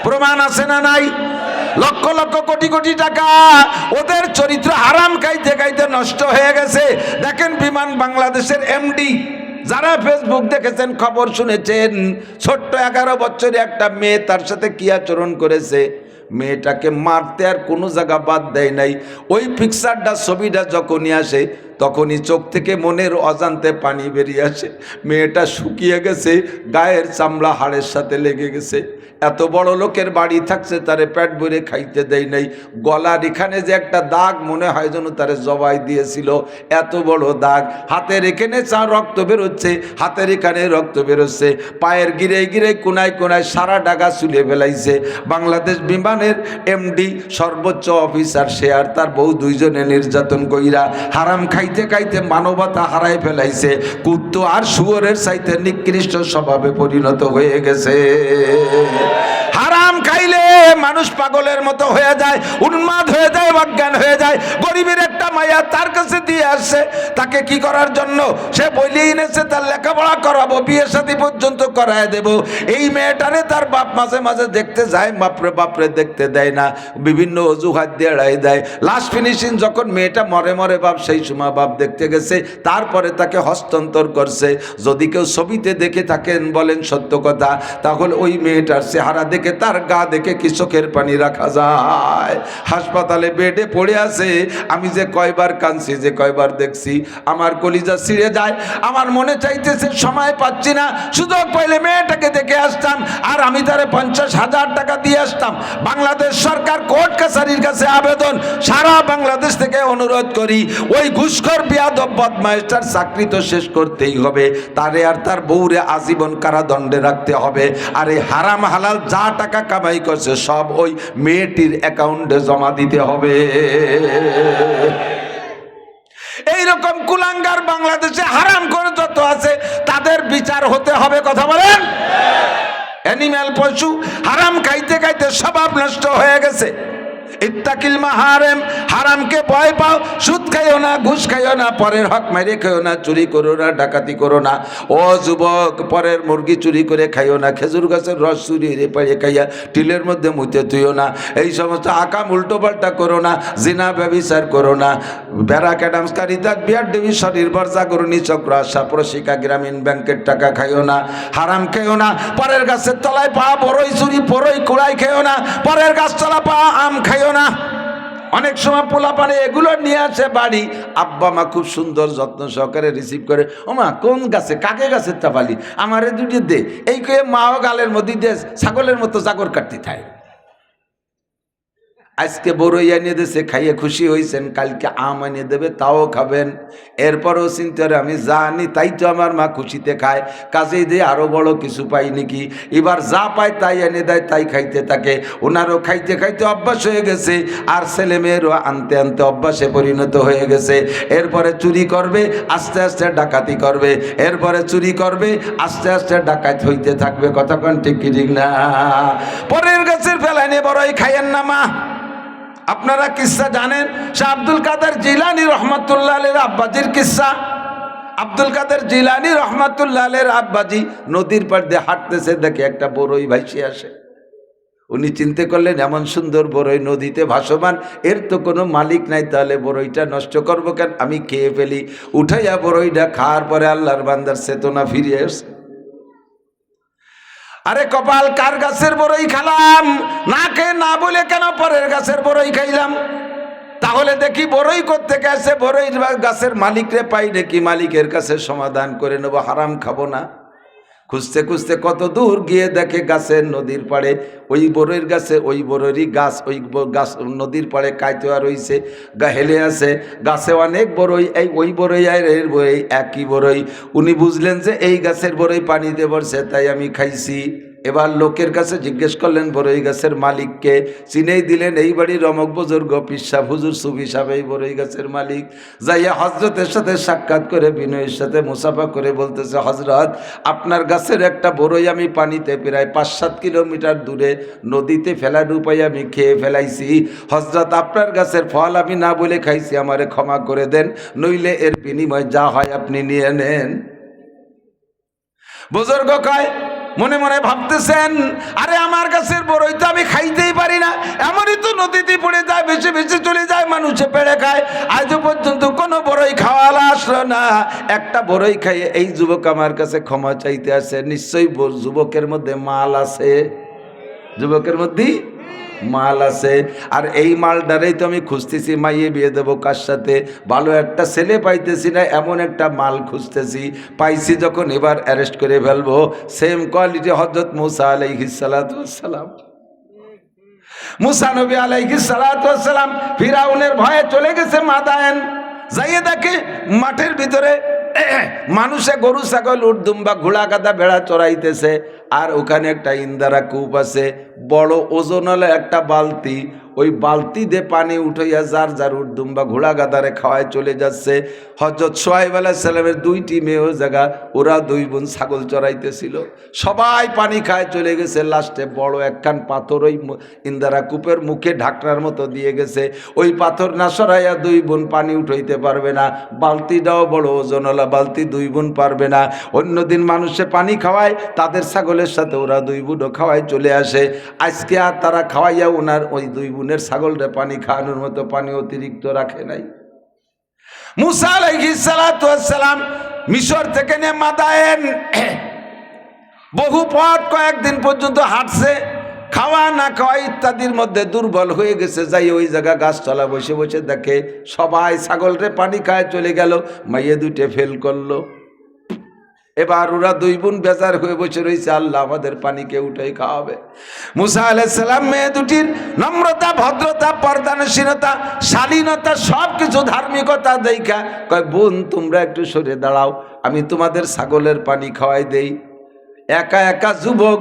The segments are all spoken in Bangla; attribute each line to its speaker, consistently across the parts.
Speaker 1: প্রমাণ আছে না নাই? লক্ষ লক্ষ কোটি কোটি টাকা ওদের চরিত্র হারাম খাইতে খাইতে নষ্ট হয়ে গেছে। দেখেন বিমান বাংলাদেশের এমডি, যারা ফেসবুক দেখেছেন, খবর শুনেছেন, ছোট্ট 11 বছরের একটা মেয়ে, তার সাথে কি আচরণ করেছে। মেয়েটাকে মারতে আর কোনো জায়গা বাদ দেয় নাই। ওই পিকচারটা, ছবিটা যখনই আসে তখনই চোখ থেকে মনের অজান্তে পানি বেরিয়ে আসে। মেয়েটা শুকিয়ে গেছে, গায়ের চামড়া হাড়ের সাথে লেগে গেছে। এত বড় লোকের বাড়ি থাকছে, তারে পেট ভরে খাইতে দেয় নাই। গলার এখানে যে একটা দাগ, মনে হয় যেন তারে জবাই দিয়েছিল, এত বড় দাগ। হাতের এখানে রক্ত বেরোচ্ছে, হাতের এখানে রক্ত বেরোচ্ছে, পায়ের গিরে গিরে কোনায় কোনায় সারা ডাগা চুলে ফেলাইছে। বাংলাদেশ বিমানের এমডি, সর্বোচ্চ অফিসার, সে আর তার বউ দুইজনে নির্যাতন কইরা হারাম খাইতে খাইতে মানবতা হারাই ফেলাইছে। কুত্তো আর শুয়োরের চাইতে নিকৃষ্ট স্বভাবে পরিণত হয়ে গেছে। হারাম খাইলে মানুষ পাগলের মতো হয়ে যায়, উন্মাদ হয়ে যায়, অজ্ঞান হয়ে যায়। গরিবের একটা মায়া তার কাছে দিয়ে আসছে, তাকে কি করার জন্য? সে বইলে এনেছে তার লেখাপড়া করাবো, বিয়ে শাদী পর্যন্ত করায় দেব। এই মেয়েটারে তার বাপ মাঝে মাঝে দেখতে যায়, বাপরে বাপরে দেখতে দেয় না, বিভিন্ন অজুহাত দিয়ে এড়াই দেয়। লাস্ট ফিনিশিং যখন মেয়েটা মরে মরে বাপ, সেই সময় বাপ দেখতে গেছে, তারপরে তাকে হস্তান্তর করছে। যদি কেউ ছবিতে দেখে থাকেন, বলেন সত্য কথা, তাহলে ওই মেয়েটার চেহারা দেখে, তার গা দেখে কি চোখের পানি রাখা যায়? হাসপাতালে বেডে পড়ে আছে। আমি যে কয়বার কাঁদছি, যে কয়বার দেখছি, আমার কলিজা ছিঁড়ে যায়। আমার মনে চাইতেছে সময় পাচ্ছি না, সুযোগ পাইলে মেয়েটাকে দেখে আসতাম, আর আমি তারে 50,000 টাকা দিয়ে আসতাম। বাংলাদেশ সরকার কোর্ট কাছারির কাছে আবেদন, সারা বাংলাদেশ থেকে অনুরোধ করি, ওই ঘুষখোর বিয়াদব বদমাইশটার চাকরি তো শেষ করতেই হবে, তারে আর তার বউরে আজীবন কারাদণ্ডে রাখতে হবে। আর এই হারাম হালাল যা টাকা কামাই করছে সব ওই মেয়েটির অ্যাকাউন্টে জমা দিতে হবে। এইরকম কুলাঙ্গার বাংলাদেশে হারাম করে যত আছে, তাদের বিচার হতে হবে। কথা বলেন? অ্যানিম্যাল, পশু হারাম খাইতে খাইতে স্বভাব নষ্ট হয়ে গেছে। ইত্তাকিল মাহারেম, হারামকে ভয় পাও। সুদ খাইও না, ঘুষ খাইও না, পরের হক মেরে খাইও না, চুরি করো না, ডাকাতি করো না। ও যুবক, পরের মুরগি চুরি করে খাইও না, খেজুর গাছের রস চুরি পাড়িয়ে খাইয়া টিলের মধ্যে মুইতে তুইও না। এই সমস্ত আকাম উল্টো পাল্টা করো না। জিনা ব্যভিচার করো না। ব্যারাক্যাডামসকারিতা, বিয়ার ডিভিশন, নির্ভর জাগরণী চক্র, আশা প্রশিকা, গ্রামীণ ব্যাংকের টাকা খাইও না। হারাম খাইও না। পরের গাছের তলায় পা বড়ই চুরি, বড়ই কুড়াই খাইও না। পরের গাছ তলা পা আম খাইও না। অনেক সময় পোলা পানে এগুলো নিয়ে আসে বাড়ি, আব্বা মা খুব সুন্দর যত্ন সহকারে রিসিভ করে। ও মা, কোন গাছে, কাকে গাছের তাপালি, আমারে দুটি দে। এই কয়ে মাও গালের মধ্যে দিয়ে ছাগলের মতো জাগর কাটতে থাকে। আজকে বড়ই আনিয়ে দিয়েছে, খাইয়ে খুশি হয়েছেন, কালকে আম আনিয়ে দেবে, তাও খাবেন। এরপরেও চিন্তা করে, আমি যা আনি তাই তো আমার মা খুশিতে খায়, কাজেই দিয়ে আরও বড় কিছু পাই নাকি। এবার যা পায় তাই এনে দেয়, তাই খাইতে থাকে। ওনারও খাইতে খাইতে অভ্যাস হয়ে গেছে, আর ছেলে মেয়েরও আনতে আনতে অভ্যাসে পরিণত হয়ে গেছে। এরপরে চুরি করবে, আস্তে আস্তে ডাকাতি করবে, এরপরে চুরি করবে, আস্তে আস্তে ডাকাত হইতে থাকবে। কথা কোন ঠিক কি ঠিক না? পরের গাছের ফেলাইনে বড়ই খাইয়েন না মা। আপনারা কিসসা জানেন? শাহ আব্দুল কাদের জিলানী রহমাতুল্লাহ আলাইহির আব্বাজির কিসসা। আব্দুল কাদের জিলানী রহমাতুল্লাহ আলাইহির আব্বাজি নদীর পাড় দিয়ে হাঁটতেছে, দেখে একটা বড়ই ভাসিয়ে আসে। উনি চিন্তা করলেন, এমন সুন্দর বড়ই নদীতে ভাসমান, এর তো কোনো মালিক নাই, তাহলে বড়ইটা নষ্ট করবো কেন, আমি খেয়ে ফেলি। উঠাইয়া বড়ইটা খাওয়ার পরে আল্লাহর বান্দার চেতনা ফিরিয়ে আসে। আরে কপাল, কার গাছের বড়ই খালাম, না খেয়ে না বলে কেন পরের গাছের বড়ই খাইলাম। তাহলে দেখি বড়ই করতে গেছে, বড়ই গাছের মালিকরে পাই নাকি, মালিকের কাছে সমাধান করে নেব, হারাম খাবো না। খুঁজতে খুঁজতে কত দূর গিয়ে দেখে গাছের নদীর পাড়ে ওই বড়ইর গাছে, ওই বড়ইরই গাছ, ওই গাছ নদীর পাড়ে কাইতোয়া রয়েছে, হেলে আছে। গাছে অনেক বড়ই, এই ওই বড়ই আর এর বড়ই একই বড়ই। উনি বুঝলেন যে এই গাছের বড়ই পানিতে পড়ছে, তাই আমি খাইছি। এবার লোকের কাছে জিজ্ঞেস করলেন বড়ই গাছের মালিককে, চিনেই দিলেন এই বাড়ির রমক বুজুর্গ পীর সাহেব হুজুর সুফি সাহেব, এই বড়ই গাছের মালিক। যাইয়া হজরতের সাথে সাক্ষাৎ করে বিনয়ের সাথে মুসাফা করে বলতেছে, হজরত, আপনার গাছের একটা বড়ই আমি পানিতে প্রায় 5-7 কিলোমিটার দূরে নদীতে ফেলা ডুবাই আমি খেয়ে ফেলাইছি। হজরত, আপনার গাছের ফল আমি না বলে খাইছি, আমারে ক্ষমা করে দেন, নইলে এর বিনিময় যা হয় আপনি নিয়ে নেন। বুজুর্গ কয়, মনে মনে ভাবতেছেন, আরে আমার গাছের বড়ই তো আমি ভেসে ভেসে চলে যায়, মানুষে পেড়ে খায়। আজও পর্যন্ত কোনো বড়ই খাওয়ালা আসলো না। একটা বড়ই খাইয়ে এই যুবক আমার কাছে ক্ষমা চাইতে আসে। নিশ্চয়ই যুবকের মধ্যে মাল আছে, যুবকের মধ্যেই মাল আছে। আর এই মালটারেই তো আমি খুঁজতেছি, মাইয়ে বিয়ে দেবো কার সাথে, ভালো একটা ছেলে পাইতেছি না, এমন একটা মাল খুঁজতেছি। পাইছি যখন এবার অ্যারেস্ট করে ফেলবো। সেম কোয়ালিটি হযরত মুসা আলাইহিস সালাতু ওয়াস সালাম। মুসা নবী আলাইহিস সালাতু ওয়াস সালাম ফিরাউনের ভয়ে চলে গেছে মাদায়েন। যাইয়ে দেখে মাঠের ভিতরে মানুষে গরু ছাগল উট দুম্বা ঘোড়া গাদা ভেড়া চড়াইতেছে। আর ওখানে একটা ইন্দারা কূপ আছে, বড় ওজনওয়ালা একটা বালতি। ওই বালতি দিয়ে পানি উঠাইয়া যার যার উট দুম্বা ঘোড়া গাদারে খাওয়ায় চলে যাচ্ছে। হযরত সোহাইব আলাইহিস সালামের দুইটি মেয়ে ওই জায়গা, ওরা দুই বোন ছাগল চড়াইতেছিল। সবাই পানি খায় চলে গেছে। লাস্টে বড় একখান পাথর ওই ইন্দারা কূপের মুখে ঢাকনার মতো দিয়ে গেছে। ওই পাথর না সরাইয়া দুই বোন পানি উঠাইতে পারবে না। বালতিটাও বড় ওজনওয়ালা বালতি, দুই বোন পারবে না। অন্যদিন মানুষে পানি খাওয়ায়, তাদের ছাগলের সাথে ওরা দুই বোনও খাওয়ায় চলে আসে। আজকে আর তারা খাওয়াইয়া ওনার ওই দুই বোনের ছাগলটা পানি খাওয়ানোর মতো পানি অতিরিক্ত রাখে নাই। মুসা আলাইহিস সালাতু ওয়াস সালাম মিশর থেকে নিয়ে মাদায়েন বহু পথ কয়েকদিন পর্যন্ত হাঁটছে। খাওয়া না খাওয়া ইত্যাদির মধ্যে দুর্বল হয়ে গেছে। যাই ওই জায়গা গাছতলা বসে বসে দেখে সবাই ছাগলরে পানি খায় চলে গেল, মাইয়ে দুইটে ফেল করলো। এবার ওরা দুই বোন বেজার হয়ে বসে রয়েছে, আল্লাহ আমাদের পানিকে উঠাই খাওয়াবে। মুসা আলাইহিস সালাম মেয়ে দুটির নম্রতা, ভদ্রতা, পর্দানশীলতা, শালীনতা, সব কিছু ধার্মিকতা দেখা কয়, বোন তোমরা একটু সরে দাঁড়াও, আমি তোমাদের ছাগলের পানি খাওয়াই দেই। একা একা যুবক,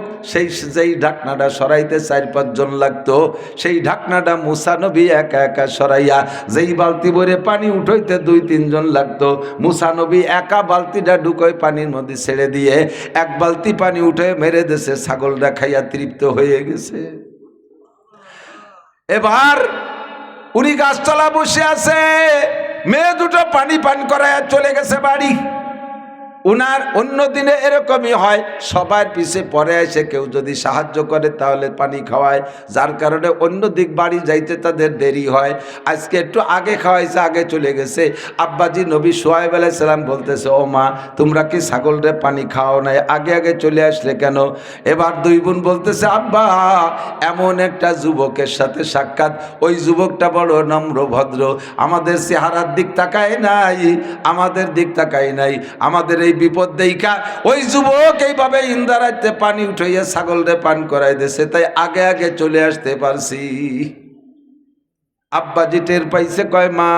Speaker 1: যেই ঢাকনাটা সরাইতে 4-5 জন লাগতো, সেই ঢাকনাটা মুসা নবী একা একা সরাইয়া, যেই বালতি ভরে পানি উঠাইতে 2-3 জন লাগতো, মুসা নবী একা বালতিটা ঢুকোয় পানির মধ্যে ছেড়ে দিয়ে এক বালতি পানি উঠে মেরে দেশে, ছাগলটা খাইয়া তৃপ্ত হয়ে গেছে। এবার উনি গাছতলা বসে আছে, মেয়ে দুটো পানি পান করাইয়া চলে গেছে বাড়ি। উনার অন্য দিনে এরকমই হয়, সবার পিছে পরে এসে কেউ যদি সাহায্য করে তাহলে পানি খাওয়ায়, যার কারণে অন্য দিক বাড়ি যাইতে তাদের দেরি হয়। আজকে একটু আগে খাওয়াইছে, আগে চলে গেছে। আব্বাজি নবী সোহাইব আলাইহিস সালাম বলতেছে, ও মা তোমরা কি ছাগলরে পানি খাও নাই, আগে আগে চলে আসলে কেন? এবার দুই বোন বলতেছে, আব্বা এমন একটা যুবকের সাথে সাক্ষাৎ, ওই যুবকটা বড় নম্র ভদ্র, আমাদের চেহারার দিক তাকায় নাই, আমাদের দিক তাকায় নাই, আমাদের এই বিপদ দেখা ওই যুবক এইভাবে ইন্দারাইতে পানি উঠাইয়া ছাগলরে পান করাই দিয়েছে, তাই আগে আগে চলে আসতে পারছি। আব্বাজি টের পাইছে, কয় মা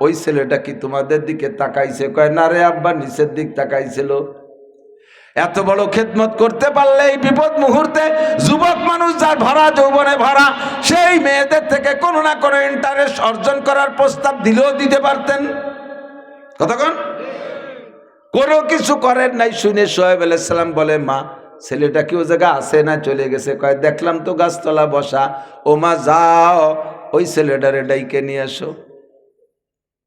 Speaker 1: ওই ছেলেটা কি তোমাদের দিকে তাকাইছে? কয় না রে আব্বা, নিচের দিক তাকাইছিল। এত বড় খেদমত করতে পারলে এই বিপদ মুহূর্তে যুবক মানুষ যার ভরা যৌবনে ভরা, সেই মেয়েদের থেকে কোনো না কোনো ইন্টারেস্ট অর্জন করার প্রস্তাব দিলেও দিতে পারতেন। কতক্ষণ কোনো কিছু করেন নাই। শুনে সোহাইব আলাইহিস সালাম বলে, মা ছেলেটা কি ও জায়গা আছে না চলে গেছে? কয় দেখলাম তো গাছতলা বসা। ও মা যাও ওই ছেলেটারে ডাইকে নিয়ে আসো।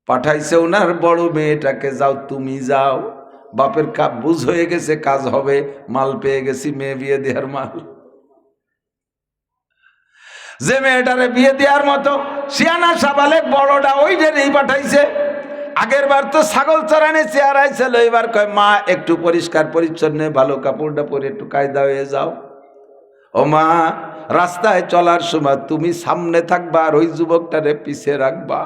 Speaker 1: পাঠাইছে ওনার বড় মেয়েটাকে, যাও তুমি যাও, বাপের বুঝ হয়ে গেছে কাজ হবে, মাল পেয়ে গেছি, মেয়ে বিয়ে দেওয়ার মাল। যে মেয়েটারে বিয়ে দেওয়ার মতো সিয়ানা সাবালেক বড়টা ওই ডেরেই পাঠাইছে। আগের বার তো ছাগল চড়ানে চেয়ারাই ছিল, এবার কয় মা একটু পরিষ্কার পরিচ্ছন্ন ভালো কাপড়টা পরে একটু কায়দা হয়ে যাও। ও মা রাস্তায় চলার সময় তুমি সামনে থাকবা আর ওই যুবকটারে পিছিয়ে রাখবা,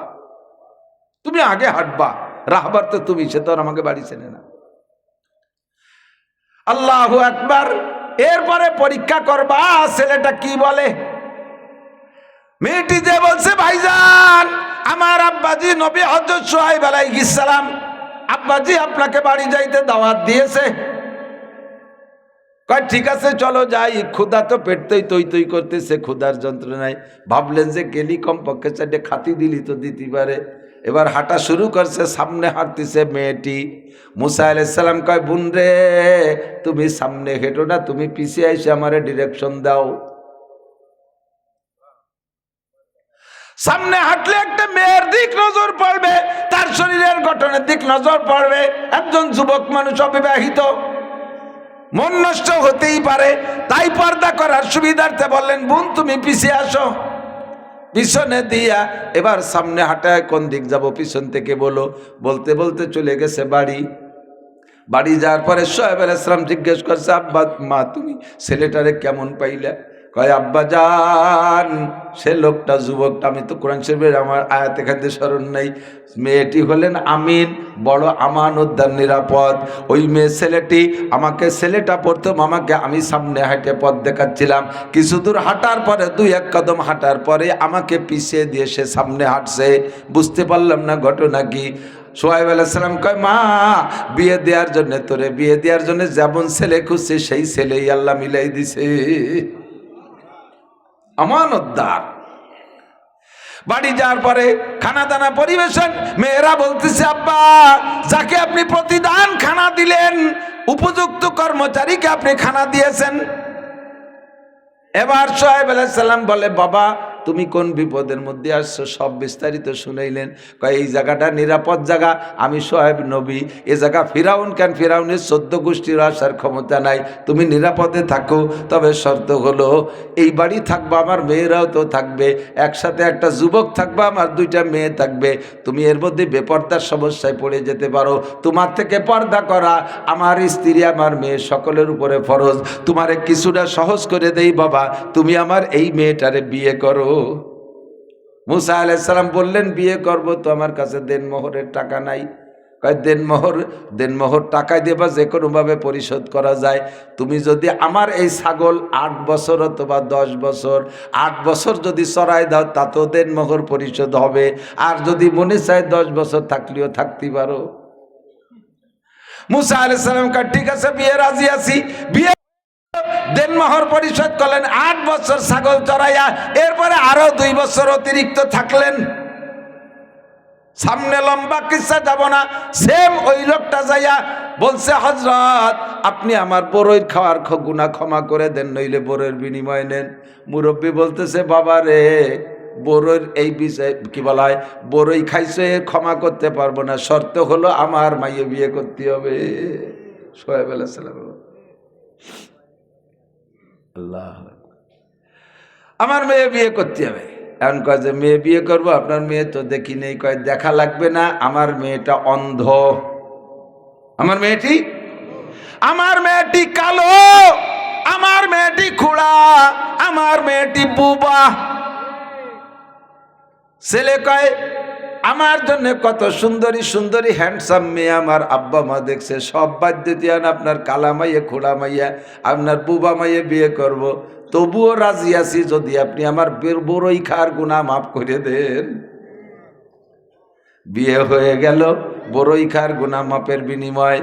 Speaker 1: তুমি আগে হাঁটবা, রাহবার তো তুমি, সে তো আর আমাকে বাড়ি চেনে না। আল্লাহু আকবার। এরপরে পরীক্ষা করবা ছেলেটা কি বলে। মেয়েটি যে বলছে, ভাইজান আমার আব্বাজি নবী হযরত সোহাইব আলাইহিস সালাম, আব্বাজি আপনাকে বাড়ি যাইতে দাওয়াত দিয়েছে। কয় ঠিক আছে চলো যাই, ক্ষুধা তো পেটতেই তৈ তৈ করতেছে, ক্ষুধার যন্ত্রণায় ভাবলেন যে গেলি কমপক্ষে 4টে খাতি দিলি তো দিতে পারে। এবার হাঁটা শুরু করছে, সামনে হাঁটতেছে মেয়েটি। মুসা আলাইহিস সালাম কয়, বোন রে তুমি সামনে হেঁটো না, তুমি পিছিয়ে এসে আমারে ডিরেকশন দাও। সামনে হাঁটলে একটা মেয়ের দিক নজর পড়বে, তার শরীরের গঠনের দিক নজর পড়বে। একজন যুবক মানুষ অবিবাহিত, মন নষ্ট হতেই পারে, তাই পর্দা করার সুবিধার্থে বললেন, বোন তুমি পিছিয়ে আসো। পিছনে দিয়া এবার সামনে হাঁটায় কোন দিক যাব পিছন থেকে বলো, বলতে বলতে চলে গেছে বাড়ি। বাড়ি যাওয়ার পরে সোহেব আলাইহিস সালাম জিজ্ঞেস করছে, আব্বা মা তুমি ছেলেটারে কেমন পাইলা? কয় আব্বা জান সে লোকটা যুবকটা, আমি তো কোরআন শরীফের আমার আয়াতে খাদ্যে স্মরণ নাই, মেয়েটি হলেন আমিন, বড় আমানতদার, নিরাপদ। ওই মেয়ে ছেলেটি আমাকে, ছেলেটা প্রথম আমাকে, আমি সামনে হাঁটে পথ দেখাচ্ছিলাম, কিছু দূর হাঁটার পরে 2-1 কদম হাঁটার পরে আমাকে পিছিয়ে দিয়ে সে সামনে হাঁটছে। বুঝতে পারলাম না ঘটনা কি। সোহাইব আলাইহিস সালাম কয় মা বিয়ে দেওয়ার জন্য, তোরে বিয়ে দেওয়ার জন্য যেমন ছেলে খুঁজছে সেই ছেলেই আল্লাহ মিলাই দিছে, আমানতদার। বাড়ি যাওয়ার পরে খানা দানা পরিবেশন, মেয়েরা বলতেছে আব্বা যাকে আপনি প্রতিদান খানা দিলেন, উপযুক্ত কর্মচারীকে আপনি খানা দিয়েছেন। এবার সোহাইব আলাইহিস সালাম বলে বাবা তুমি কোন বিপদের মধ্যে আসছো, সব বিস্তারিত শুনাইলেন। কয় এই জায়গাটা নিরাপদ জায়গা, আমি সোহাইব নবী, এ জায়গা ফিরাউন কেন, ফিরাউনের 14 গোষ্ঠীর আসার ক্ষমতা নাই, তুমি নিরাপদে থাকো, তবে শর্ত হলো এই বাড়ি থাকবে, আমার মেয়েরাও তো থাকবে, একসাথে একটা যুবক থাকবে, আমার 2টা মেয়ে থাকবে, তুমি এর মধ্যে বেপর্দার সমস্যায় পড়ে যেতে পারো, তোমার থেকে পর্দা করা আমার স্ত্রী আমার মেয়ে সকলের উপরে ফরজ, তোমারে কিছুটা সহজ করে দেই বাবা, তুমি আমার এই মেয়েটারে বিয়ে করো। মুসা আলাইহিস সালাম বললেন বিয়ে করব তো আমার কাছে দেনমোহরের টাকা নাই। কয় দেনমোহর টাকা দেবা যে কোনোভাবে পরিশোধ করা যায়, তুমি যদি আমার এই ছাগল 8 বছর অথবা 10 বছর, 8 বছর যদি চড়াই দাও তাতেও দেনমোহর পরিশোধ হবে, আর যদি মনে চায় 10 বছর থাকলেও থাকতে পারো। মুসা আলাইহিস সালাম কয় ঠিক আছে বিয়ে রাজি আছি। বিয়ে দেনমোহর পরিশোধ করলেন, 8 বছর ছাগল চড়াইয়া, এরপরে আরো 2 বছর অতিরিক্ত থাকলেন। সামনে লম্বা কিসা যাব না, সেম ওই লোকটা যাইয়া বলছে হযরত আপনি আমার বড়ই খাওয়ার গুনাহ ক্ষমা করে দেন, নইলে বড়ের বিনিময় নেন। মুরব্বী বলতেছে বাবা রে বড়ের এই বিষয় কি বলা হয়, বড়ই খাইছে ক্ষমা করতে পারবো না, শর্ত হলো আমার মাইয়ে বিয়ে করতে হবে। সোহাইব আলাইহিস সালাম আল্লাহ আমার মেয়ে বিয়ে করতে হবে। এখন কয় যে মেয়ে বিয়ে করবো, আপনার মেয়ে তো দেখি নেই। কয় দেখা লাগবে না, আমার মেয়েটা অন্ধ, আমার মেয়েটি কালো, আমার মেয়েটি খুড়া, আমার মেয়েটি বুবা। ছেলে কয় আমার জন্য কত সুন্দরী সুন্দরী হ্যান্ডসাম মেয়ে আমার আব্বা মা দেখছে, সব বাদ দিতে আপনার কালা মাইয়ে, খোড়া মাইয়া, আপনার বুবা মাইয়ে বিয়ে করব, তবুও রাজি আছি যদি আপনি আমার বড়ই খাওয়ার গুনাহ মাফ করে দেন। বিয়ে হয়ে গেল, বড়ই খাওয়ার গুনাহ মাপের বিনিময়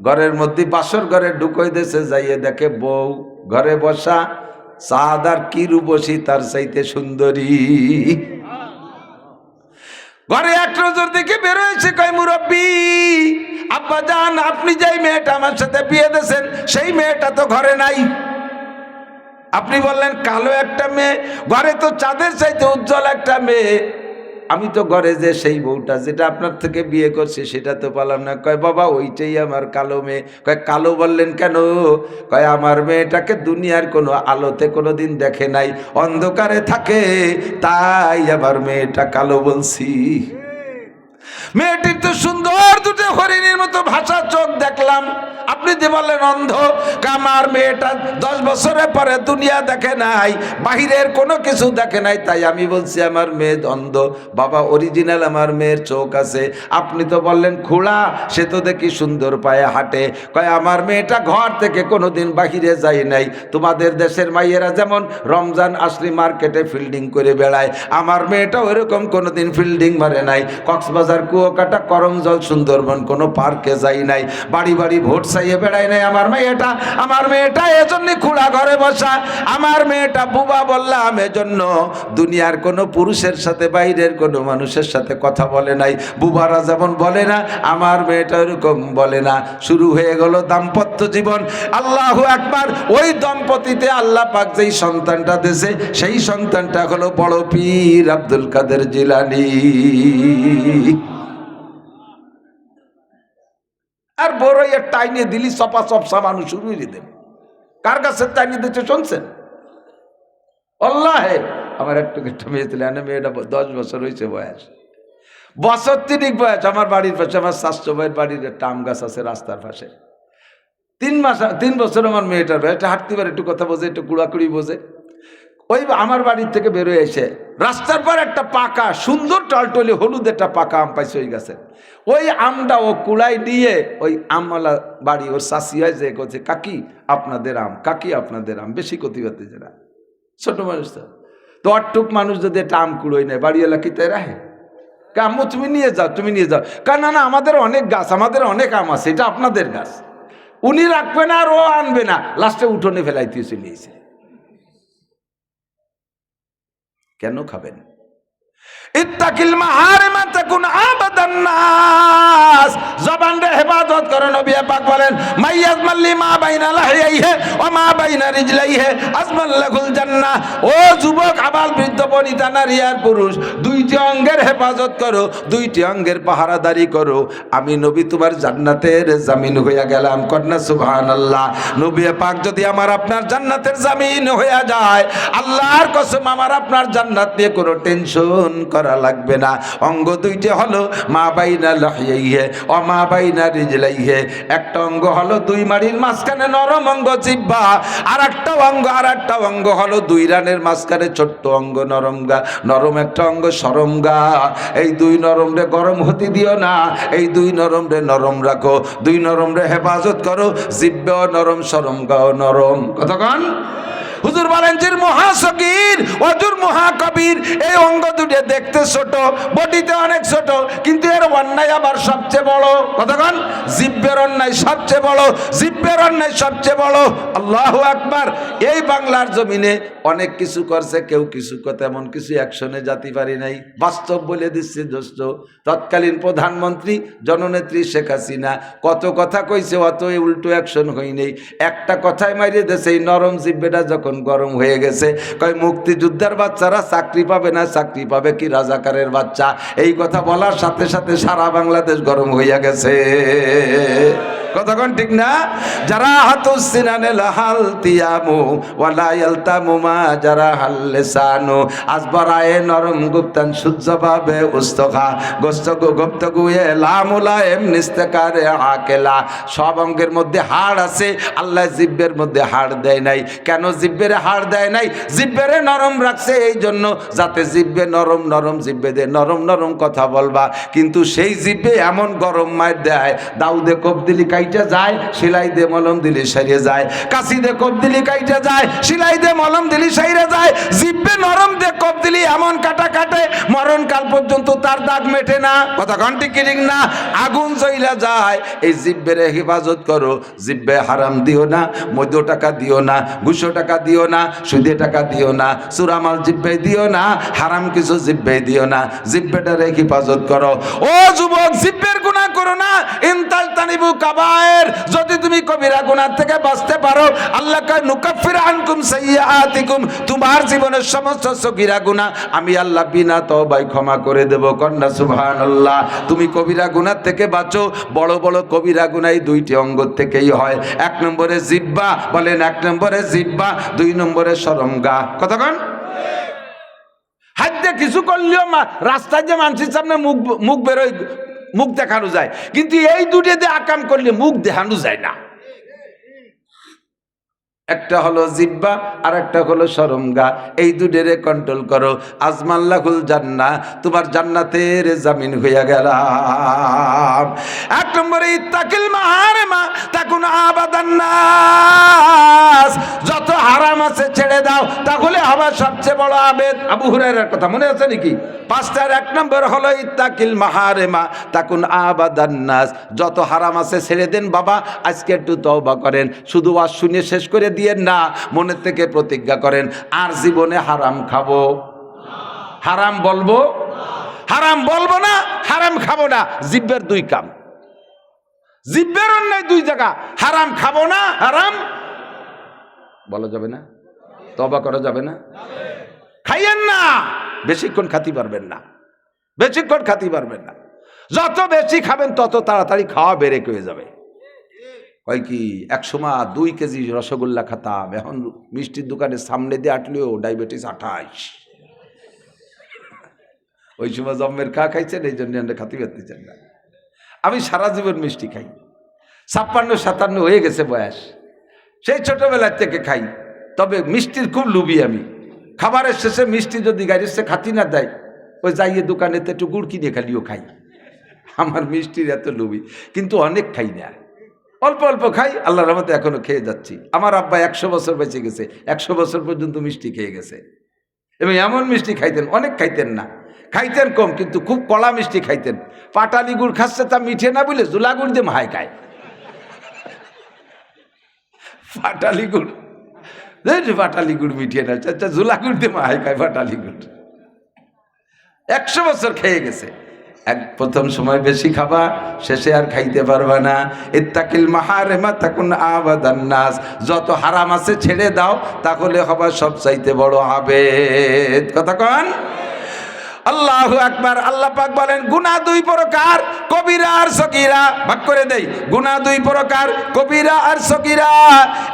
Speaker 1: ঘরের মধ্যে বাসর ঘরে ঢুকই দেশে যাইয়ে দেখে বউ ঘরে বসা, সাদার কি রূপসী তার চাইতে সুন্দরী। ঘরে এক নজর দেখে বেরোয়েছে, কয় মুরব্বী আব্বা জান আপনি যেই মেয়েটা আমার সাথে বিয়ে দিয়েছেন সেই মেয়েটা তো ঘরে নাই। আপনি বললেন কালো একটা মেয়ে, ঘরে তো চাঁদের চাইতে উজ্জ্বল একটা মেয়ে, আমি তো ঘরে যে সেই বউটা যেটা আপনার থেকে বিয়ে করছে সেটা তো পেলাম না। কয় বাবা ওইটাই আমার কালো মেয়ে। কয় কালো বললেন কেন? কয় আমার মেয়েটাকে দুনিয়ার কোনো আলোতে কোনো দিন দেখে নাই, অন্ধকারে থাকে, তাই আমার মেয়েটা কালো বলছি। মেয়েটির তো সুন্দর দুটো হরিণের মতো ভাষা চোখ দেখলাম, আপনি যে বললেন অন্ধ। আমার মেয়েটা 10 বছরের পরে দুনিয়া দেখে নাই, বাহিরের কোনো কিছু দেখে নাই, তাই আমি বলছি আমার মেয়ে অন্ধ। বাবা অরিজিনাল আমার মেয়ের চোখ আছে। আপনি তো বললেন খোড়া, সে তো দেখি সুন্দর পায়ে হাঁটে। কয় আমার মেয়েটা ঘর থেকে কোনোদিন বাহিরে যায় নাই, তোমাদের দেশের মাইয়েরা যেমন রমজান আসলে মার্কেটে ফিল্ডিং করে বেড়ায়, আমার মেয়েটা ওইরকম কোনোদিন ফিল্ডিং মারে নাই, কক্সবাজার কুয়াকাটা করমজল সুন্দরবন কোনো পার্কে যাই নাই, বাড়ি বাড়ি ভোট চাইয়ে বেড়াই নাই আমার মেয়েটা এজন্য খোলা ঘরে বসা। আমার মেয়েটা বুবা বললাম এজন্য দুনিয়ার কোনো পুরুষের সাথে বাইরের কোনো মানুষের সাথে কথা বলে নাই। বুবারা যেমন বলে না, আমার মেয়েটা এরকম বলে না। শুরু হয়ে গেল দাম্পত্য জীবন। আল্লাহু আকবার। ওই দম্পতিতে আল্লাহ পাক যেই সন্তানটা দিয়েছে সেই সন্তানটা হলো বড় পীর আব্দুল কাদের জিলানী। আর বড়ই টাইনে দিলি চপা চপসা মানুষ শুরু করে দেবে। কার কাছে টাইনে দিতে শুনছেন? আল্লাহে আমার একটু মেয়ে ছিল, মেয়েটা 10 বছর হয়েছে বয়স, বছর 3 বয়স। আমার বাড়ির পাশে আমার শাস্ত্র ভাইয়ের বাড়ির একটা আম গাছ আছে রাস্তার পাশে। 3 বছর আমার মেয়েটার বয়স, হাঁটতে পারে, একটু কথা বোঝে, একটু কুড়াকুড়ি বোঝে। ওই আমার বাড়ির থেকে বেরোয় এসে রাস্তার পর একটা পাকা সুন্দর টলটলি হলুদ একটা পাকা আম পাইছে ওই গাছে। ওই আমটা ও কুড়াই দিয়ে ওই আমওয়ালা বাড়ি ওর শাশি হয় যে করছে, কাকি আপনাদের আম, কাকি আপনাদের আম, বেশি ক্ষতি হতে যে না, ছোট মানুষ তো অটুক মানুষ যদি একটা আম কুড়োই নেয় বাড়িওয়ালা কি তাই রাখে? আম্মু তুমি নিয়ে যাও, তুমি নিয়ে যাও। কারণ না আমাদের অনেক গাছ, আমাদের অনেক আম আছে, এটা আপনাদের গাছ। উনি রাখবে না আর ও আনবে না, লাস্টে উঠোনে ফেলাইতে চলিয়েছে। কেন খাবেন? ইত্তাকিল মাহারিমা তাকুন আবাদান নাস, জবান রে হেফাজত করো। নবী পাক বলেন, মাইয়াজমাল্লি মা বাইনা লাহিয়াইহি ওয়া মা বাইনা রিজলাইহি আজমাল্লাহুল জান্নাহ। ও যুবক, আবাল, বৃদ্ধ, বনিতা, নারী আর পুরুষ, 2টি অঙ্গের হেফাজত করো, 2টি অঙ্গের পাহারাদারি করো, আমি নবী তোমার জান্নাতের জামিন হইয়া গেলাম। কন্যা সুবহানাল্লাহ। নবী পাক যদি আমার আপনার জান্নাতের জামিন হইয়া যায়, আল্লাহর কসম আমার আপনার জান্নাত নিয়ে কোনো টেনশন করা লাগবে না। অঙ্গ 2টি হলো মা বাইনা লাহিয়াইহি ও মা বাইনা রিজলাইহি। একটা অঙ্গ হলো 2 মাড়ির মাঝখানে নরম অঙ্গ জিহ্বা, আর একটা অঙ্গ হলো 2 রানের মাঝখানে ছোট্ট অঙ্গ নরম একটা অঙ্গ শরমগা। এই 2 নরম রে গরম হতে দিও না, এই 2 নরম রে নরম রাখো, 2 নরম রে হেফাজত করো। জিহ্বাও নরম, শরমগাও নরম। কতক্ষণ? হুজুর বলেন জির মহাসগীর ওজুর মহাকবির। এই অঙ্গ 2টি দেখতে ছোট, বডিতে অনেক ছোট, কিন্তু এর অন্যায় আবার সবচেয়ে বড়। কতক্ষণ? জিহ্বের অন্যায় সবচেয়ে বড়, জিহ্বের অন্যায় সবচেয়ে বড়। আল্লাহু আকবার। এই বাংলার জমিনে অনেক কিছু করছে, কেউ কিছু তেমন কিছু অ্যাকশনে যেতে পারি নাই। বাস্তব বলে দিচ্ছে দোস্ত, তৎকালীন প্রধানমন্ত্রী জননেত্রী শেখ হাসিনা কত কথা কইছে, অত উল্টো অ্যাকশন হই নেই। একটা কথায় মারিয়ে দিয়েছে, এই নরম জিহ্বেটা যখন গরম হয়ে গেছে, কয় মুক্তিযোদ্ধার বাচ্চারা চাকরি পাবে না, চাকরি পাবে কি রাজাকারের বাচ্চা। এই কথা বলার সাথে সাথে সারা বাংলাদেশ গরম হইয়া গেছে। কতক্ষণ ঠিক না? যারা হাতুসিনানে লাহাল তিয়ামু ওয়ালা ইয়ালতামু মা যারা হাল্লেসানু আসবারায়ে নরম গুপ্তান সূর্যভাবে উস্তখা গোস্তগু গুপ্তগুয়ে লামুলায়েম নিস্তেকারে আকেলা। সব অঙ্গের মধ্যে হাড় আছে, আল্লাহ জিহ্বের মধ্যে হাড় দেয় নাই। কেন জিহ্বের হাড় দেয় নাই? জিহ্বের নরম রাখছে এই জন্য, যাতে জিহ্বে নরম নরম জিহ্বে দিয়ে নরম নরম কথা বলবা। কিন্তু সেই জিহ্বে এমন গরম মার দেয়, দাউদে কোপ দিলি কাইটা যায়, সেলাই দে মলম দিলি সাইরে যায়। কাশি দে কোপ দিলি কাইটা যায়, সেলাই দে মলম দিলি সাইরে যায়। জিহ্বে নরম দে কোপ দিলি এমন কাটা কাটে, মরণকাল পর্যন্ত তার দাগ মেটে না। কথা ঘন্টি কিরিং না, আগুন জ্বইলা যায়। এই জিহ্বের হেফাজত করো। জিহ্বে হারাম দিও না, মধ্য টাকা দিও না, ঘুষো টাকা দিও না, সুদে টাকা দিও না, সুরামাল জিহ্বে দিও না, হারাম কিছু জিহ্বে দিও না। জিহ্বেটারে হেফাজত করো। ও যুবক, জিহ্বের গুনাহ করো না। ইনতাল তানিবু কাবায়ের, যদি তুমি কবিরা গুনাহ থেকে বাঁচতে পারো, আল্লাহ কয় নুকাফির আনকুম সাইয়্যাতিকুম, তোমার জীবনের সমস্ত সগীরা গুনাহ আমি আল্লাহ বিনা তওবায় ক্ষমা করে দেব। কন্যা সুবহানাল্লাহ। তুমি কবিরা গুনাহ থেকে বাঁচো। বড় বড় কবিরা গুনাহ এই 2টি অঙ্গ থেকেই হয়। 1 নম্বরে জিহ্বা, বলেন 1 নম্বরে জিহ্বা, 2 নম্বরে শরমগা। কতক্ষণ? হাতে কিছু করলেও রাস্তায় যে মানুষের সামনে মুখ বেরোয়, মুখ দেখানো যায়, কিন্তু এই 2টি দিয়ে আকাম করলে মুখ দেখানো যায় না। একটা হলো জিহ্বা আর একটা হলো শরমগা। এই 2টিরে কন্ট্রোল করো। আজমাল্লাহুল জান্নাহ, তোমার জান্নাতের জামিন হইয়া গেলাম। 1 নম্বরে ইত্তাকিল মাহারিমা তাকুন আবাদান নাস, যত হারাম আছে ছেড়ে দাও, তাহলে হবে সবচেয়ে বড় আবেদ। আবু হুরায়রার কথা মনে আছে নাকি? 5টার 1 নম্বর হলো ইত্তাকিল মাহারিমা তাকুন আবাদান নাস, যত হারাম আছে ছেড়ে দেন। বাবা আজকে একটু তওবা করেন, শুধু ওয়াজ শুনে শেষ করে দিয়েন না, মনের থেকে প্রতিজ্ঞা করেন আর জীবনে হারাম খাবো, হারাম বলবো, হারাম বলবো না, হারাম খাবো না। জিহ্বের 2 কাম, জিহ্বের অন্যায় 2 জায়গা। হারাম খাবো না, হারাম বলা যাবে না, তওবা করা যাবে না। খাইয়েন না, বেশিক্ষণ খাতি পারবেন না, বেশিক্ষণ খাতি পারবেন না। যত বেশি খাবেন তত তাড়াতাড়ি খাওয়া বেড়ে হয়ে যাবে। কয় কি 1 সময় 2 কেজি রসগোল্লা খাতাম, এখন মিষ্টির দোকানের সামনে দিয়ে আটলেও ডায়াবেটিস 28। ওই সময় জম্মের খা খাইছেন, এই জন্য আমরা খাতি পারতেছেন না। আমি সারা জীবন মিষ্টি খাই, 56-57 হয়ে গেছে বয়স, সেই ছোটবেলার থেকে খাই। তবে মিষ্টির খুব লুবি আমি। খাবারের শেষে মিষ্টি যদি গাড়ির সে খাতি না দেয়, ওই যাইয়ে দোকানেতে একটু গুড় কিনে খালিও খাই। আমার মিষ্টির এত লুবি, কিন্তু অনেক খাই না, অল্প অল্প খাই। আল্লাহর রহমতে এখনো খেয়ে যাচ্ছি। আমার আব্বা 100 বছর বেঁচে গেছে, 100 বছর পর্যন্ত মিষ্টি খেয়ে গেছে। এবং এমন মিষ্টি খাইতেন, অনেক খাইতেন না, খাইতেন কম, কিন্তু খুব কড়া মিষ্টি খাইতেন। পাটালি গুড় খাচ্ছে, তা মিঠে না বলে জুলা গুড় দিয়ে মাহাই খায়। পাটালি গুড়, পাটালি গুড় মিঠিয়ে না, আচ্ছা জুলা গুড় দিয়ে মাহাই খায় পাটালি গুড়। 100 বছর খেয়ে গেছে। প্রথম সময় বেশি খাবা, শেষে আর খাইতে পারবা না। ইত্তাকিল মাহারিমা তাকুন আবাদান নাস, যত হারাম আছে ছেড়ে দাও, তাহলে হবা সবচাইতে বড় আবেদ। কথা কন আল্লাহু আকবার। আল্লাহ পাক বলেন গুনাহ 2 প্রকার, কবিরা আর সগীরা। ভাগ করে দেই, গুনাহ 2 প্রকার, কবিরা আর সগীরা।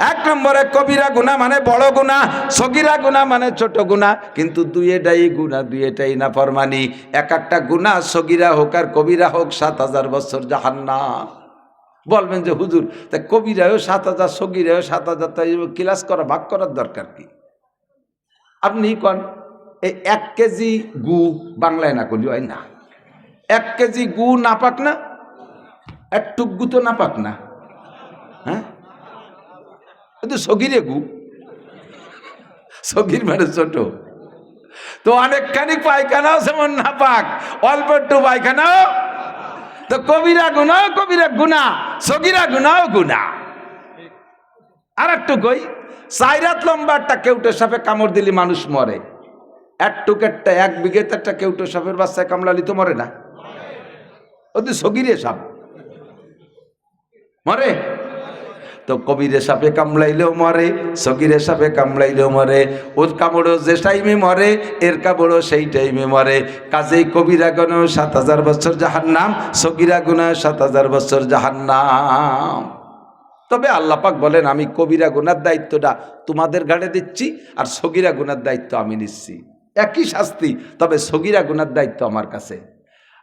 Speaker 1: 1 নম্বরে কবিরা গুনাহ মানে বড় গুনাহ, সগীরা গুনাহ মানে ছোট গুনাহ। কিন্তু দুইটাই গুনাহ, দুইটাই নাফরমানি। এক একটা গুনাহ সগীরা হোক আর কবিরা হোক 7000 বছর জাহান্নাম। বলবেন যে হুজুর, তা কবিরাও 7000, সগীরাও 7000, তাই ক্লাস করা, ভাগ করার দরকার কি? আপনি কোন এই 1 কেজি গু বাংলায় না করলি হয় না? 1 কেজি গু নাপাক না? একটুক গু তো নাপাক না? হ্যাঁ, কিন্তু সগিরে গু, সগির মানে ছোট। তো অনেকখানি পায়খানাও যেমন নাপাক, অল্প একটু পায়খানাও। তো কবিরা গুনাও কবিরা গুনা, সগিরা গুনাও গুনা। আর একটু কই, 4 হাত লম্বা একটা কেউটে সাপে কামড় দিলে মানুষ মরে। 1 বিঘেতে একটা কেউটো সাপের বাচ্চায় কামড়ালি তো মরে না? ওদের সগিরে সাপ মরে। তো কবিরে সাপে কামড়াইলেও মরে, সগিরে সাপে কামড়াইলেও মরে। ওর কামড়ও যে টাইমে মরে, এর কামড়ও সেই টাইমে মরে। কাজেই কবিরা গুনাহ 7000 বছর জাহান্নাম, সগিরা গুনাহ 7000 বছর জাহান্নাম। তবে আল্লাহ পাক বলেন আমি কবিরা গুনার দায়িত্বটা তোমাদের ঘাড়ে দিচ্ছি, আর সগিরা গুনার দায়িত্ব আমি নিচ্ছি। একই শাস্তি, তবে সগিরা গুনার দায়িত্ব আমার কাছে।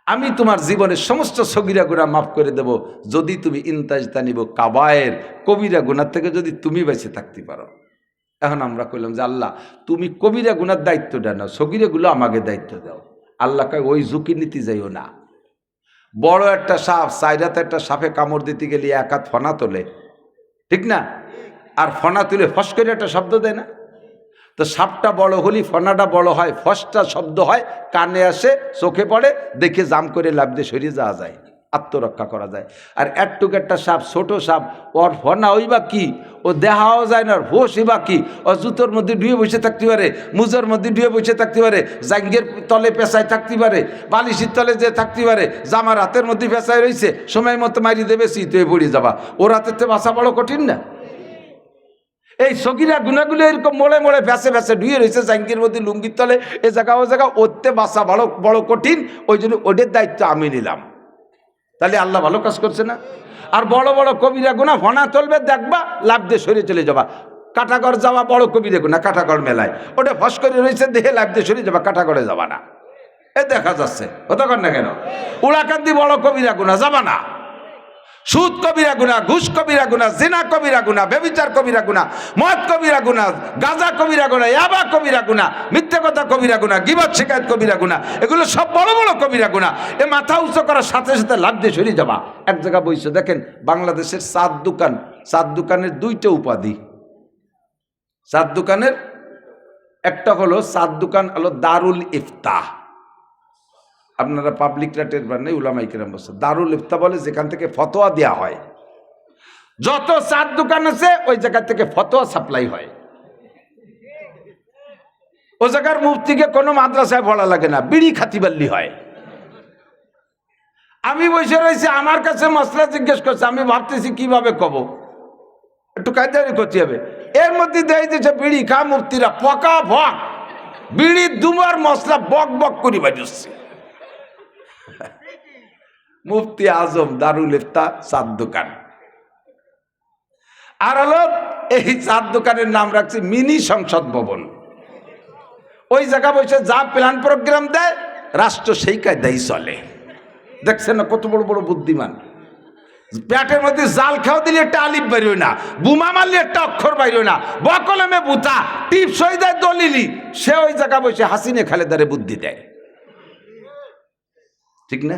Speaker 1: আমি তোমার জীবনের সমস্ত সগিরা গুনাহ মাফ করে দেব, যদি তুমি ইনতাজতানিব কাবায়ের, কবিরা গুনার থেকে যদি তুমি বেঁচে থাকতে পারো। এখন আমরা কইলাম যে আল্লাহ তুমি কবিরা গুনার দায়িত্বটা নাও, সগিরাগুলো আমাকে দায়িত্ব দাও। আল্লাহ কয় ওই ঝুঁকি নিতে যাইও না। বড় একটা সাপ, 4 হাতে একটা সাপে কামড় দিতে গেলে 1 হাত ফনা তোলে, ঠিক না? আর ফনা তুলে ফস করে একটা শব্দ দেয় না? তো সাপটা বড় হলে ফনাটা বড় হয়, ফসটা শব্দ হয়, কানে আসে, চোখে পড়ে, দেখে জাম করে লাভ দিয়ে সরিয়ে যাওয়া যায়, আত্মরক্ষা করা যায়। আর একটুক একটা সাপ, ছোট সাপ, ওর ফনা ওই বা কি, ও দেখাও যায় না, ভোসই বা কি, ও জুতোর মধ্যে ডুয়ে বসে থাকতে পারে, মুজোর মধ্যে ডুয়ে বসে থাকতে পারে, জাঙ্গের তলে পেঁচায় থাকতে পারে, বালিশির তলে যে থাকতে পারে, জামার হাতের মধ্যে পেঁচায় রয়েছে, সময় মতো মারি দেবে, শীতে পড়ে যাবা। ওর হাতের তো বাঁচা বড় কঠিন না? এই সগিরা গুনাহগুলো এরকম মোড়ে মোড়ে ভেসে ভেসে ডুয়ে রয়েছে জাঙ্গির মধ্যে, লুঙ্গির তলে, এ জায়গা ও জায়গা, ওতে বাঁচা বড় বড় কঠিন। ওই জন্য ওদের দায়িত্ব আমি নিলাম। তাহলে আল্লাহ ভালো কাজ করছে না? আর বড় বড় কবিরা গুনাহ ফনা চলবে, দেখবা লাভ দিয়ে সরে চলে যাবা। কাটাগড় যাওয়া বড় কবিরা গুনাহ, কাটাগড় মেলায় ওটা ফস করে রয়েছে, দেহে লাভ দিয়ে সরে যাবা, কাটাগড়ে যাবা না। এ দেখা যাচ্ছে, কতক্ষণ না কেন? উড়াকান্দি বড় কবিরা গুনাহ, যাবা না। সুদ কবিরা গুনাহ, ঘুষ কবিরা গুনাহ, জিনা কবিরা গুনাহ, ব্যভিচার কবিরা গুনাহ, মদ কবিরা গুনাহ, গাঁজা কবিরা গুনাহ, ইয়াবা কবিরা গুনাহ, মিথ্যা কথা কবিরা গুনাহ, গীবত শিকায়ত কবিরা গুনাহ, এগুলো সব বড় বড় কবিরা গুনাহ। এ মাথা উঁচু করার সাথে সাথে লাভ দিয়ে সরিয়ে যাবা। এক জায়গা বইছে দেখেন, বাংলাদেশের 4 দোকান, 4 দোকানের 2টা উপাধি। 4 দোকানের একটা হলো, 4 দোকান হলো দারুল ইফতাহ। আপনারা পাবলিকরা টের পান নাই, উলামায়ে কেরাম বলছে দারুল ইফতা বলে যেখান থেকে ফতোয়া দেওয়া হয়। যত 4 দোকান আছে ওই জায়গা থেকে ফতোয়া সাপ্লাই হয়। ও জায়গার মুফতিকে কোনো মাদ্রাসায় পড়া লাগে না, বিড়ি খাতিবাল্লি হয়। আমি বসে রয়েছি, আমার কাছে মশলা জিজ্ঞেস করছে, আমি ভাবতেছি কিভাবে কব, একটু কায়দারি করতে হবে। এর মধ্যে দেয় দিয়েছে বিড়ি খা মুফতিরা, পকা ভক বিড়ি দুমার মশলা বক বক করি বাজুচ্ছে। মুফতি আজম দারুল ইফতা 4 দোকান। আর হলো এই 4 দোকানের নাম রাখছে মিনি সংসদ ভবন। ওই জায়গা বসে যা প্ল্যান প্রোগ্রাম দেয় রাষ্ট্র সেই কায়দাই চলে। দেখছেন না কত বড় বড় বুদ্ধিমান। পেটের মধ্যে জাল খাও দিলে একটা আলিফ বাইরো না, বুমা মারলে একটা অক্ষর বাইরো না, বকলমে বুতা টিপস হয়ে যায় দলিলি, সে ওই জায়গা বসে হাসিনে খালেদারে বুদ্ধি দেয়, ঠিক না?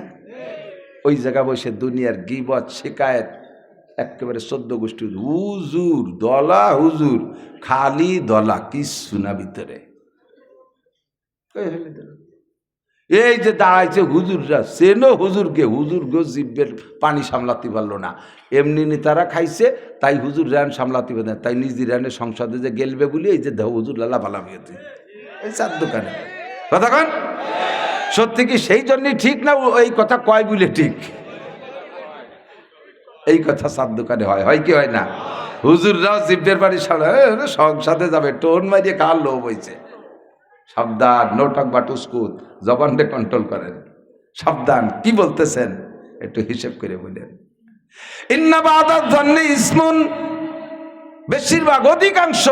Speaker 1: ওই জায়গা বসে দুনিয়ার গীবত শিকায়েত একেবারে 14 গোষ্ঠী হুজুর দলা, হুজুর খালি দলা, কিচ্ছু না ভিতরে। এই যে দাঁড়াইছে হুজুররা, সেনো হুজুরকে, হুজুর গো জিব্বের পানি সামলাতে পারলো না, এমনি তারা খাইছে, তাই হুজুর রান সামলাতে পারে না, তাই নিজ রানের সংসদে যে গেলবে বলি এই যে দেহ হুজুর লালা ভালা বিয়েতে এই চার দোকানে কথা কন। সত্যি কি সেই জন্যই ঠিক না এই কথা কয় বলে ঠিক? এই কথা চার দোকানে হয় কি হয় না? হুজুররাও জিব্বের পানি সংসদে যাবে, টোন মারিয়ে কার লোভ হয়েছে। সাবধান, নো টক বাট উস্কুত, জবানটা কন্ট্রোল করেন, সাবধান কি বলতেছেন একটু হিসেব করে বলেন। ইন্না বাদা যন্নি ইসমুন, বেশিরভাগ অধিকাংশ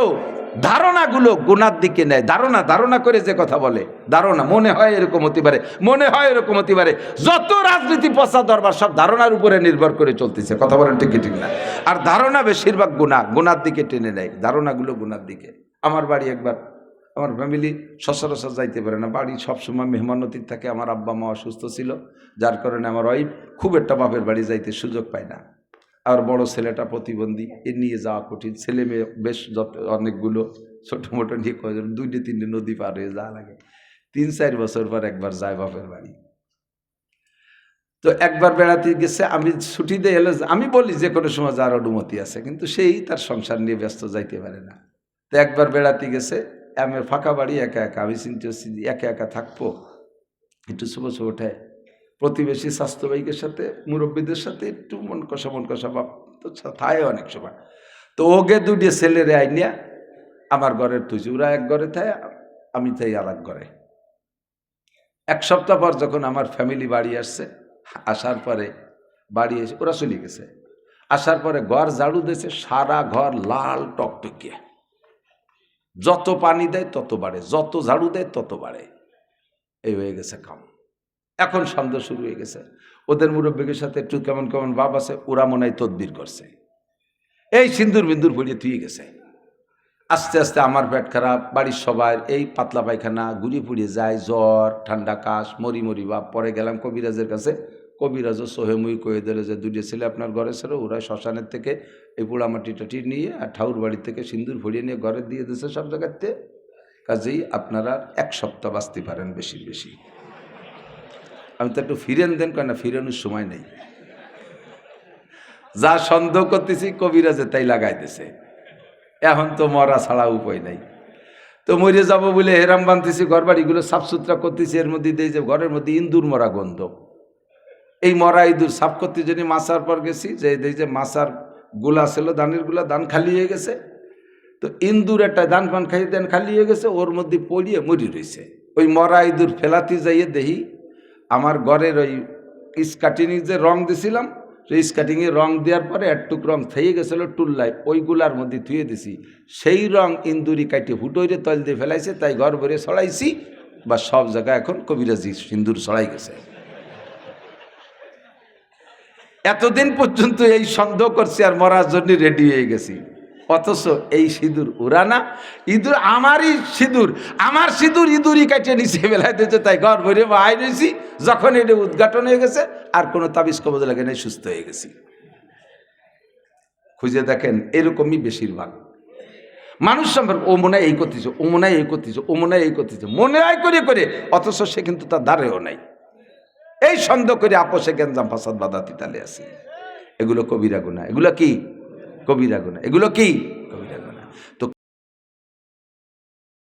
Speaker 1: ধারণাগুলো গুনার দিকে নেয়। ধারণা করে যে কথা বলে, ধারণা মনে হয় এরকম হতে পারে, মনে হয় এরকম হতে পারে। যত রাজনীতি পচা দরবার সব ধারণার উপরে নির্ভর করে চলতেছে, কথা বলেন ঠিক না? আর ধারণা বেশিরভাগ গুনার দিকে টেনে নেয়, ধারণাগুলো গুনার দিকে। আমার বাড়ি একবার, আমার ফ্যামিলি সচরাচর যাইতে পারে না, বাড়ি সবসময় মেহমানতির থাকে। আমার আব্বা মা অসুস্থ ছিল, যার কারণে আমার ওয়াইফ খুব একটা বাপের বাড়ি যাইতে সুযোগ পায় না। আর বড় ছেলেটা প্রতিবন্ধী, এ নিয়ে যাওয়া কঠিন। ছেলে মেয়ে বেশ অনেকগুলো, ছোটো মোটো নিয়ে কয়জন 2-3 নদী পার হয়ে যাওয়া লাগে। 3-4 বছর পর একবার যায় বাপের বাড়ি। তো একবার বেড়াতে গেছে, আমি ছুটি দিয়ে এলে আমি বলি যে কোনো সময় যাওয়ার অনুমতি আছে, কিন্তু সেই তার সংসার নিয়ে ব্যস্ত যাইতে পারে না। তো একবার বেড়াতে গেছে, আমি ফাঁকা বাড়ি একা একা, আমি চিন্তা করছি একা একা থাকবো, একটু শুভ ওঠে প্রতিবেশী স্বাস্থ্যবাহীদের সাথে, মুরব্বীদের সাথে একটু মন কষা ভাব তো থায় অনেক সময়। তো ওকে 2 ছেলেরে আইনিয়া আমার ঘরের তুই, ওরা এক ঘরে থায়, আমি তাই আর এক ঘরে। 1 সপ্তাহ পর যখন আমার ফ্যামিলি বাড়ি আসছে, আসার পরে বাড়ি এসে ওরা চলে গেছে, আসার পরে ঘর ঝাড়ু দিয়েছে, সারা ঘর লাল টকটকিয়ে, যত পানি দেয় তত বাড়ে, যত ঝাড়ু দেয় তত বাড়ে, এই হয়ে গেছে কাম। এখন সন্দেহ শুরু হয়ে গেছে, ওদের মুরব্বীদের সাথে একটু কেমন কেমন ভাব আছে, ওরা মনে হয় তদবির করছে, এই সিন্দুর বিন্দুর ভরিয়ে তুই গেছে। আস্তে আস্তে আমার পেট খারাপ, বাড়ির সবাই এই পাতলা পায়খানা, ঘুরি ফুরিয়ে যায়, জ্বর, ঠান্ডা, কাশ, মরি ভাব। পরে গেলাম কবিরাজের কাছে, কবিরাজও সোহেমুই কয়ে দিল যে 2 ছেলে আপনার ঘরে ছিল, ওরা শ্মশানের থেকে এই পোড়ামাটি টাটি নিয়ে আর ঠাউর বাড়ি থেকে সিন্দুর ভরিয়ে নিয়ে ঘরে দিয়ে দিয়েছে সব জায়গাতে, কাজেই আপনারা 1 সপ্তাহ বাঁচতে পারেন বেশি। আমি তো একটু ফিরেন দেন, কেন না ফিরানোর সময় নেই, যা সন্দেহ করতেছি কবিরাজে তাই লাগাইতেছে, এখন তো মরা ছাড়া উপায় নাই। তো মরে যাবো বলে হেরাম বানতেছি, ঘর বাড়িগুলো সাফ সুতরা করতেছি, এর মধ্যে দিয়ে যে ঘরের মধ্যে ইন্দুর মরা গন্ধ, এই মরা ইঁদুর সাফ করতে যদি মাছার পর গেছি, যে মাছার গোলা ছিল, ধানের গোলা, ধান খালি হয়ে গেছে, তো ইন্দুর একটা ধান পান খাইয়ে দেন খালি হয়ে গেছে, ওর মধ্যে পড়িয়ে মরি রয়েছে। ওই মরা ইঁদুর ফেলাতে যাইয়ে দেখি আমার ঘরের ওই স্কাটিংয়ে যে রং দিছিলাম, সেই স্কাটিংয়ে রং দেওয়ার পরে একটুক রং থেয়ে গেছিলো টুল্লায়, ওইগুলার মধ্যে ধুয়ে দিছি, সেই রং ইন্দুরি কাটিয়ে ফুটোইরে তল দিয়ে ফেলাইছে, তাই ঘর ভরে ছড়াইছি, বা সব জায়গায় এখন কবিরাজি সিন্দুর ছড়াই গেছে। এতদিন পর্যন্ত এই সন্দেহ করছি আর মরার জন্য রেডি হয়ে গেছি, অথচ এই সিঁদুর ওরা না, ইঁদুর আমারই সিঁদুর, আমার সিঁদুর ইঁদুরই কাটিয়ে নিচে বেলায় দিয়েছে, তাই ঘর ভরে বাহাই রয়েছি। যখন এটা উদ্ঘাটন হয়ে গেছে আর কোনো তাবিজ কবজ লাগে নাই, সুস্থ হয়ে গেছি। খুঁজে দেখেন এরকমই বেশিরভাগ মানুষ সম্পর্কে, ও মনে হয় এই করতেছে, ও মনে হয় এই করতেছে, ও মনে হয় এই করতেছে, মনে হয় করে, অথচ সে কিন্তু তার দ্বারেও নাই। এই সন্দেহ করে আপোষে গেঞ্জাম ফাসাদ বাদাতি তালে আছে। এগুলো কবিরা গুনাহ, এগুলো কি কবিরা গুনাহ, এগুলো কি কবিরা গুনাহ। তো